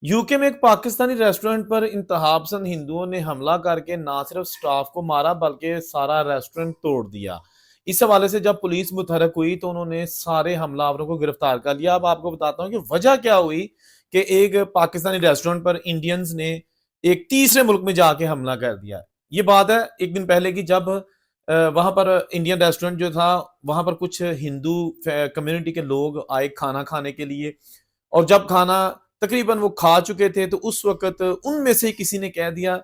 UK में एक Pakistani restaurant पर इंतहा पसंद हिंदुओं ने हमला करके ना सिर्फ स्टाफ को मारा बल्कि सारा रेस्टोरेंट तोड़ दिया। इस हवाले से जब पुलिस मुतहरक हुई तो उन्होंने सारे हमलावरों को गिरफ्तार कर लिया। अब आपको बताता हूँ कि वजह क्या हुई कि एक पाकिस्तानी रेस्टोरेंट पर इंडियंस ने एक तीसरे मुल्क में जाके हमला कर दिया। ये बात है एक दिन पहले की, जब वहां पर इंडियन रेस्टोरेंट जो था, वहां पर कुछ हिंदू कम्युनिटी के लोग आए खाना खाने के लिए। और जब खाना तकरीबन वो खा चुके थे तो उस वक्त उनमें से किसी ने कह दिया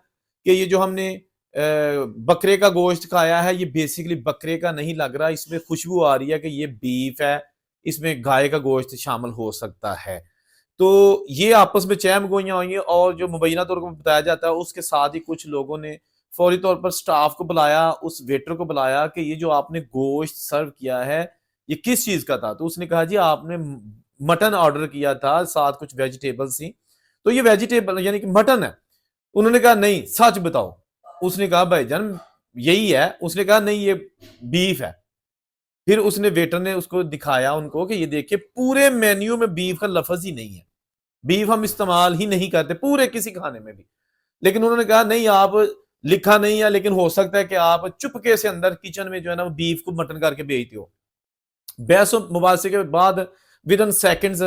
कि ये जो हमने बकरे का गोश्त खाया है, ये बेसिकली बकरे का नहीं लग रहा, इसमें खुशबू आ रही है कि ये बीफ है, इसमें गाय का गोश्त शामिल हो सकता है। तो ये आपस में चहम गोइयां हुई हैं और जो मुबैना तौर पर बताया जाता है उसके साथ ही कुछ लोगों ने फौरी तौर पर स्टाफ को बुलाया, उस वेटर को बुलाया कि ये जो आपने गोश्त सर्व किया है ये किस चीज का था। तो उसने कहा जी आपने मटन ऑर्डर किया था, साथ कुछ वेजिटेबल्स थी, तो ये वेजिटेबल यानी कि मटन है। उन्होंने कहा नहीं सच बताओ। उसने कहा भाईजान यही है। उसने कहा नहीं ये बीफ है। फिर उसने वेटर ने उसको दिखाया उनको कि ये देखिए पूरे मेन्यू में बीफ का लफ्ज ही नहीं है, बीफ हम इस्तेमाल ही नहीं करते पूरे किसी खाने में भी। लेकिन उन्होंने कहा नहीं आप लिखा नहीं है, लेकिन हो सकता है कि आप चुपके से अंदर किचन में जो है ना बीफ को मटन करके भेजते हो। बहस मुबासे के बाद विद इन सेकेंड्स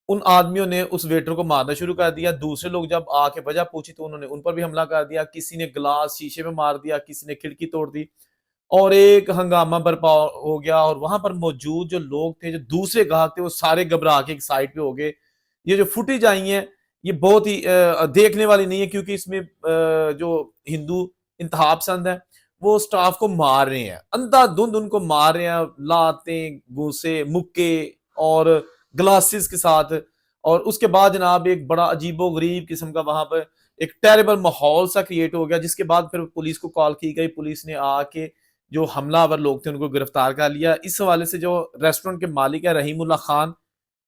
उन आदमियों ने उस वेटर को मारना शुरू कर दिया। दूसरे लोग जब आके वजह पूछी तो उन्होंने उन पर भी हमला कर दिया। किसी ने ग्लास शीशे में मार दिया, किसी ने खिड़की तोड़ दी और एक हंगामा बर्पा हो गया। और वहां पर मौजूद जो लोग थे, जो दूसरे गाहक थे, वो सारे घबरा के एक साइड पे हो गए। ये जो फुटेज आई है ये बहुत ही देखने वाली नहीं है, क्योंकि इसमें जो हिंदू इंतहा पसंद है वो स्टाफ को मार रहे हैं, अंधाधुंध उनको मार रहे हैं, लाते घूसे मुक्के और ग्लासेस के साथ। और उसके बाद जनाब एक बड़ा अजीबो गरीब किस्म का वहां पर एक टेरेबल माहौल सा क्रिएट हो गया, जिसके बाद फिर पुलिस को कॉल की गई। पुलिस ने आके जो हमलावर लोग थे उनको गिरफ्तार कर लिया। इस हवाले से जो रेस्टोरेंट के मालिक है रहीमुल्ला खान,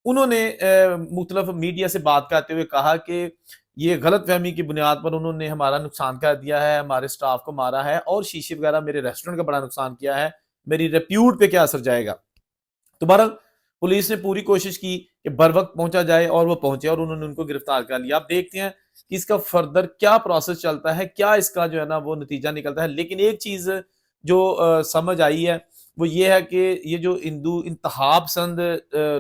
उन्होंने मुख्तलिफ मीडिया से बात करते हुए कहा कि ये गलत फहमी की बुनियाद पर उन्होंने हमारा नुकसान कर दिया है, हमारे स्टाफ को मारा है और शीशे वगैरह मेरे रेस्टोरेंट का बड़ा नुकसान किया है, मेरी रेप्यूट पे क्या असर जाएगा। तो बहरहाल पुलिस ने पूरी कोशिश की कि बर वक्त पहुंचा जाए और वो पहुंचे और उन्होंने उनको गिरफ्तार कर लिया। आप देखते हैं कि इसका फर्दर क्या प्रोसेस चलता है, क्या इसका जो है ना वो नतीजा निकलता है। लेकिन एक चीज जो समझ आई है वो ये है कि ये जो हिंदू इंतहा पसंद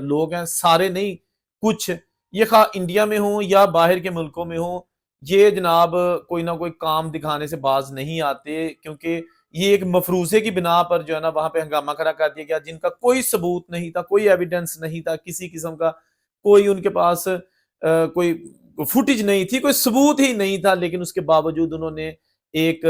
लोग हैं, सारे नहीं, कुछ, ये खा इंडिया में हो या बाहर के मुल्कों में हो, ये जनाब कोई ना कोई काम दिखाने से बाज नहीं आते। क्योंकि ये एक मफरूजे की बिना पर जो है ना वहां पे हंगामा खड़ा कर दिया गया, जिनका कोई सबूत नहीं था, कोई एविडेंस नहीं था किसी किस्म का, कोई उनके पास कोई फुटेज नहीं थी, कोई सबूत ही नहीं था। लेकिन उसके बावजूद उन्होंने एक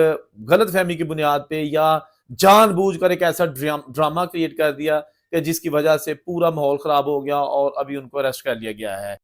गलत फहमी की बुनियाद पे या जानबूझकर एक ऐसा ड्रामा क्रिएट कर दिया कि जिसकी वजह से पूरा माहौल खराब हो गया और अभी उनको अरेस्ट कर लिया गया है।